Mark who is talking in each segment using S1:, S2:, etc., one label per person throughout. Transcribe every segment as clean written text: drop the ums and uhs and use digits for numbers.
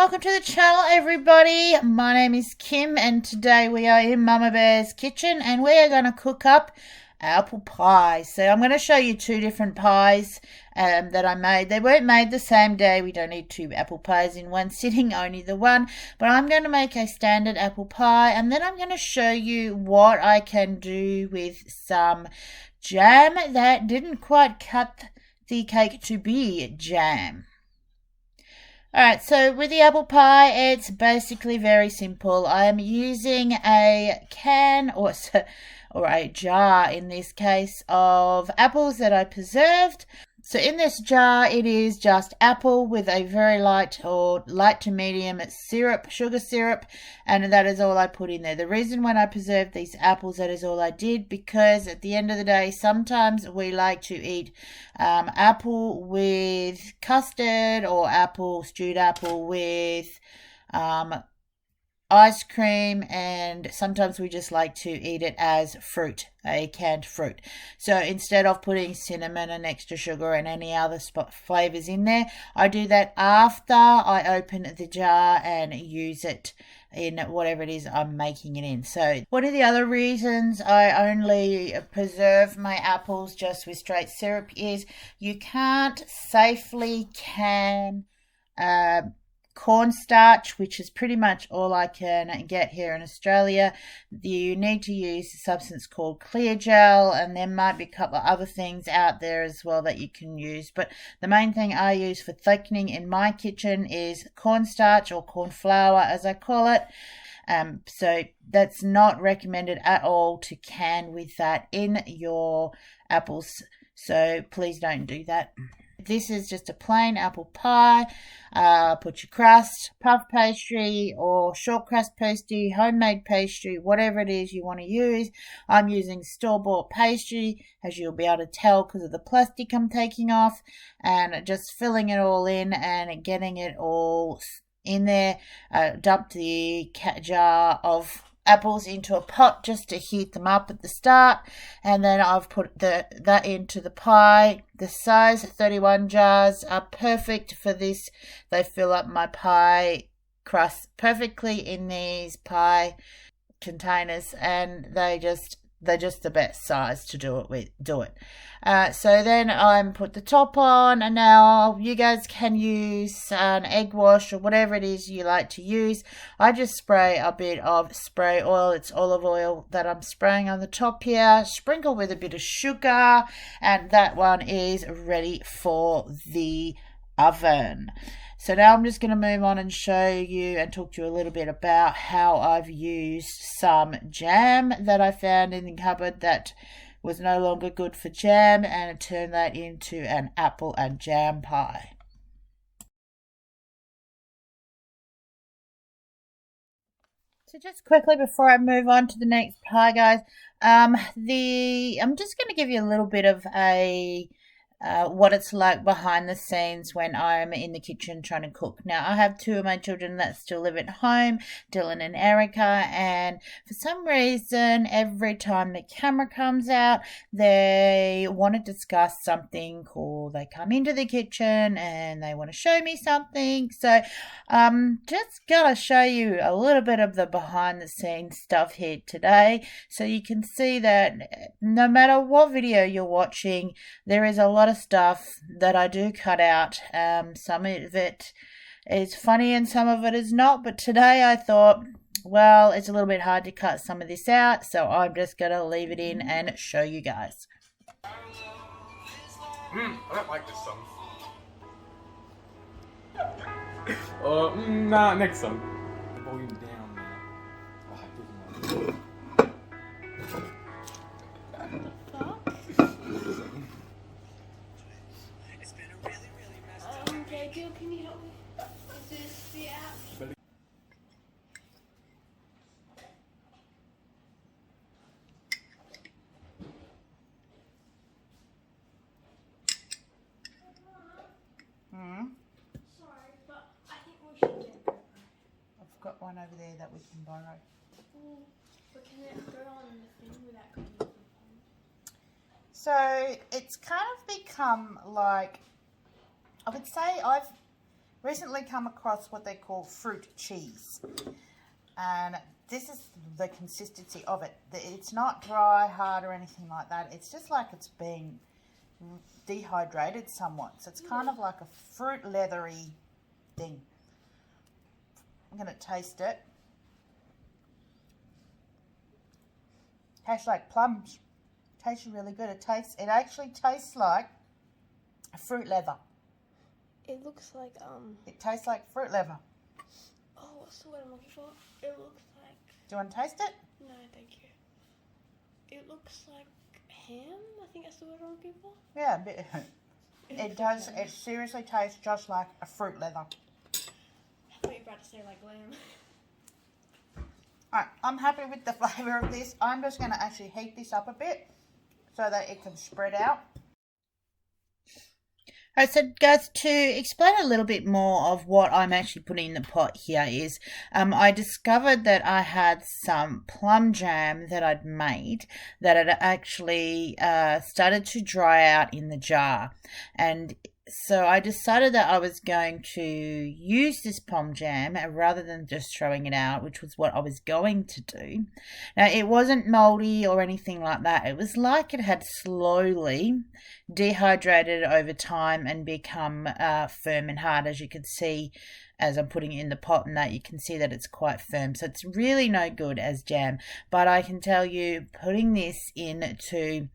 S1: welcome to the channel, everybody. My name is Kim and today we are in Mumma Bear's kitchen and we are going to cook up apple pie. So I'm going to show you two different pies that I made. They weren't made the same day. We don't need two apple pies in one sitting, only the one. But I'm going to make a standard apple pie and then I'm going to show you what I can do with some jam that didn't quite cut the cake to be jam. Alright, so with the apple pie, it's basically very simple. I am using a can or a jar in this case of apples that I preserved. So in this jar, it is just apple with a very light or light to medium syrup, sugar syrup, and that is all I put in there. The reason when I preserved these apples, that is all I did, because at the end of the day, sometimes we like to eat apple with custard or stewed apple with ice cream, and sometimes we just like to eat it as fruit, a canned fruit. So instead of putting cinnamon and extra sugar and any other flavors in there, I do that after I open the jar and use it in whatever it is I'm making it in. So one of the other reasons I only preserve my apples just with straight syrup is you can't safely can cornstarch, which is pretty much all I can get here in Australia. You need to use a substance called clear gel, and there might be a couple of other things out there as well that you can use, but the main thing I use for thickening in my kitchen is cornstarch, or corn flour as I call it. So that's not recommended at all to can with that in your apples, so please don't do that. This is just a plain apple pie. Put your crust, puff pastry or short crust pastry, homemade pastry, whatever it is you want to use. I'm using store-bought pastry, as you'll be able to tell because of the plastic I'm taking off, and just filling it all in and getting it all in there. Dump the jar of apples into a pot just to heat them up at the start, and then I've put that into the pie. The size 31 jars are perfect for this. They fill up my pie crust perfectly in these pie containers, and they're just the best size to do it. So then I put the top on, and now you guys can use an egg wash or whatever it is you like to use. I just spray a bit of spray oil. It's olive oil that I'm spraying on the top here. Sprinkle with a bit of sugar, and that one is ready for the oven. So now I'm just going to move on and show you and talk to you a little bit about how I've used some jam that I found in the cupboard that was no longer good for jam, and turned that into an apple and jam pie. So just quickly before I move on to the next pie, guys, I'm just going to give you a little bit of what it's like behind the scenes when I'm in the kitchen trying to cook. Now, I have two of my children that still live at home, Dylan and Erica, and for some reason, every time the camera comes out, they want to discuss something, or they come into the kitchen and they want to show me something. So just gonna show you a little bit of the behind the scenes stuff here today, so you can see that no matter what video you're watching, there is a lot of stuff that I do cut out. Some of it is funny and some of it is not, but today I thought, well, it's a little bit hard to cut some of this out, so I'm just going to leave it in and show you guys.
S2: I don't like this song. Nah, next song. The volume down now.
S3: Can you help me? Is this the app? Sorry, but I think we should get that.
S1: I've got one over there that we can borrow.
S3: But can it go on the thing without coming off the phone?
S1: So it's kind of become like, I would say recently come across what they call fruit cheese. And this is the consistency of it. It's not dry, hard or anything like that. It's just like it's been dehydrated somewhat. So it's kind of like a fruit leathery thing. I'm going to taste it. Tastes like plums. Tastes really good. It actually tastes like a fruit leather.
S3: It looks like
S1: It tastes like fruit leather.
S3: oh, what's the word I'm looking for? It looks like
S1: Do you want to taste it?
S3: no, thank you. It looks like ham. I think that's the word I'm looking for.
S1: Yeah, a bit. It does. It seriously tastes just like a fruit leather.
S3: I thought you were about to say like lamb.
S1: Alright, I'm happy with the flavour of this. I'm just going to actually heat this up a bit so that it can spread out. Alright, so guys, to explain a little bit more of what I'm actually putting in the pot here is, I discovered that I had some plum jam that I'd made that had actually started to dry out in the jar. And so I decided that I was going to use this plum jam rather than just throwing it out, which was what I was going to do. Now, it wasn't moldy or anything like that. It was like it had slowly dehydrated over time and become firm and hard. As you can see, as I'm putting it in the pot and that, you can see that it's quite firm. So it's really no good as jam. But I can tell you, putting this into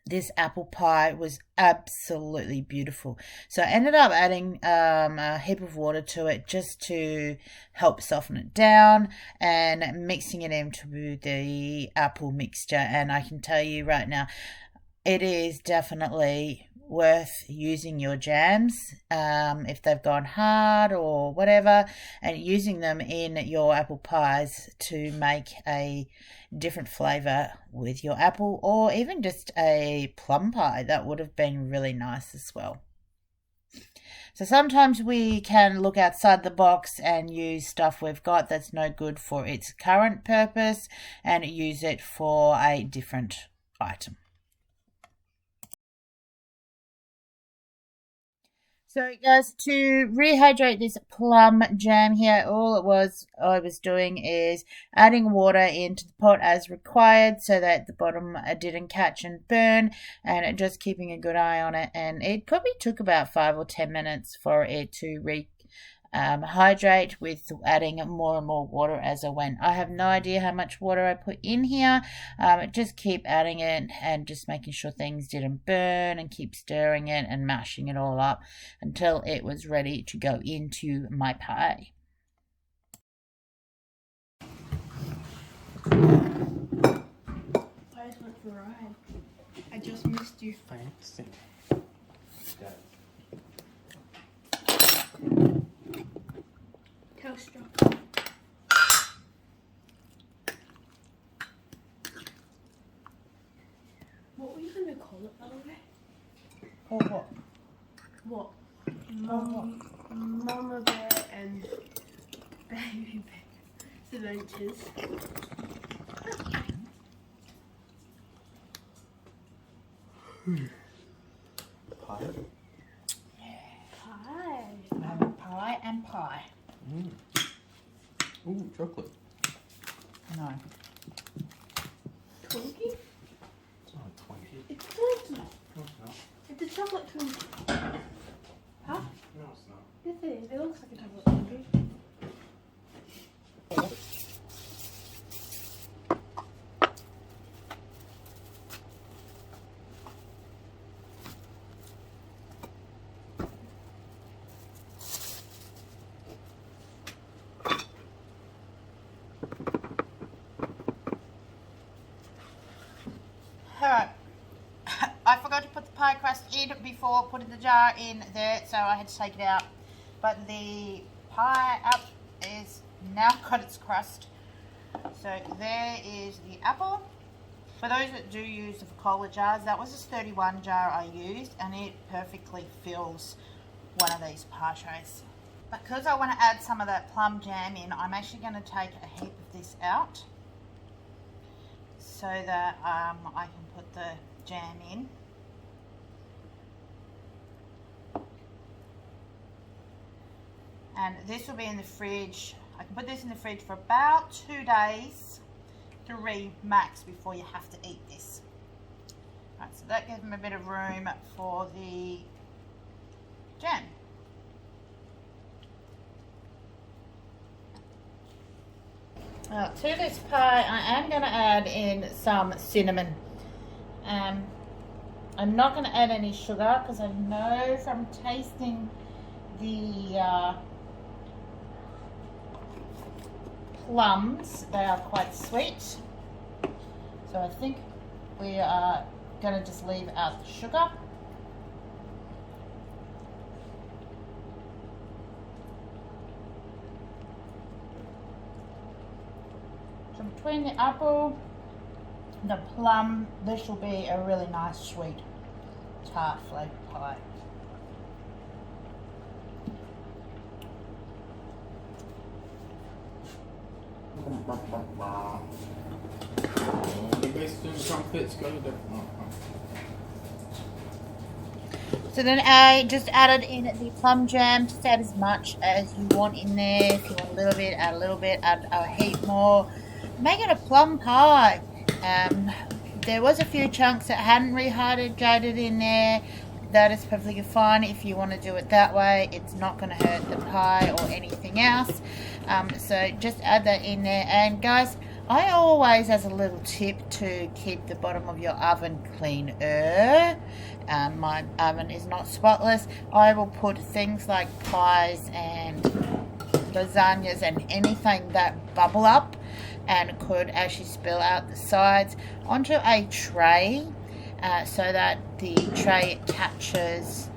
S1: this apple pie was absolutely beautiful. So I ended up adding a heap of water to it just to help soften it down and mixing it into the apple mixture. And I can tell you right now, it is definitely worth using your jams if they've gone hard or whatever, and using them in your apple pies to make a different flavour with your apple, or even just a plum pie. That would have been really nice as well. So sometimes we can look outside the box and use stuff we've got that's no good for its current purpose and use it for a different item. So guys, to rehydrate this plum jam here, all I was doing is adding water into the pot as required so that the bottom didn't catch and burn, and just keeping a good eye on it. And it probably took about 5 or 10 minutes for it to hydrate, with adding more and more water as I went. I have no idea how much water I put in here. Just keep adding it and just making sure things didn't burn, and keep stirring it and mashing it all up until it was ready to go into my pie.
S3: I just went for a ride. I just missed you.
S2: Fancy.
S3: Toaster. What were you going to call it, by the way?
S1: Or what?
S3: What? Mumma Bear and Baby Bear's Adventures.
S2: Pie.
S3: Pie.
S1: Pie and pie.
S2: Ooh, chocolate.
S1: No.
S3: Twinkie?
S2: It's not a Twinkie.
S3: It's Twinkie.
S2: No, it's not.
S3: It's a chocolate Twinkie. Huh?
S2: No, it's not.
S3: Yes, it is. It looks like a chocolate Twinkie.
S1: Alright, I forgot to put the pie crust in before putting the jar in there, so I had to take it out. But the pie up is now got its crust. So there is the apple. For those that do use the cola jars, that was a 31 jar I used, and it perfectly fills one of these pie trays. Because I want to add some of that plum jam in, I'm actually going to take a heap of this out, so that I can put the jam in. And this will be in the fridge. I can put this in the fridge for about 2 days, 3 max, before you have to eat this. Right, so that gives them a bit of room for the jam. To this pie, I am going to add in some cinnamon. I'm not going to add any sugar because I know from tasting the plums, they are quite sweet. So I think we are going to just leave out the sugar. So between the apple, the plum, this will be a really nice sweet tart flavored pie.
S2: The best of trumpets go there.
S1: So then I just added in the plum jam. Just add as much as you want in there. If you want a little bit, add a little bit, add a heap more. Make it a plum pie. There was a few chunks that hadn't rehydrated in there. That is perfectly fine if you want to do it that way. It's not going to hurt the pie or anything else. So just add that in there. And guys, I always, as a little tip, to keep the bottom of your oven cleaner. My oven is not spotless. I will put things like pies and lasagnas and anything that bubble up and could actually spill out the sides onto a tray, so that the tray catches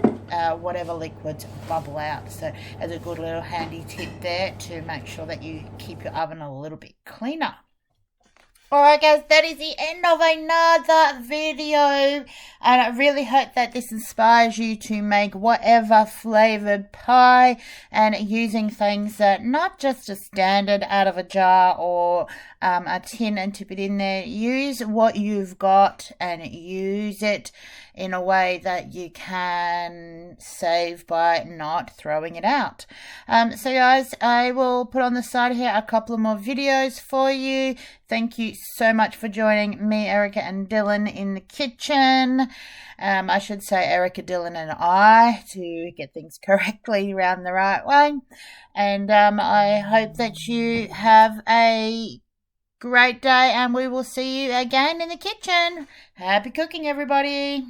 S1: whatever liquids bubble out. So as a good little handy tip there to make sure that you keep your oven a little bit cleaner. Alright guys, that is the end of another video, and I really hope that this inspires you to make whatever flavoured pie, and using things that not just a standard out of a jar or a tin and tip it in there. Use what you've got and use it in a way that you can save by not throwing it out. So guys, I will put on the side here a couple of more videos for you. Thank you so much for joining me, Erica, and Dylan in the kitchen. I should say Erica, Dylan, and I, to get things correctly around the right way. And I hope that you have a great day, and we will see you again in the kitchen. Happy cooking, everybody.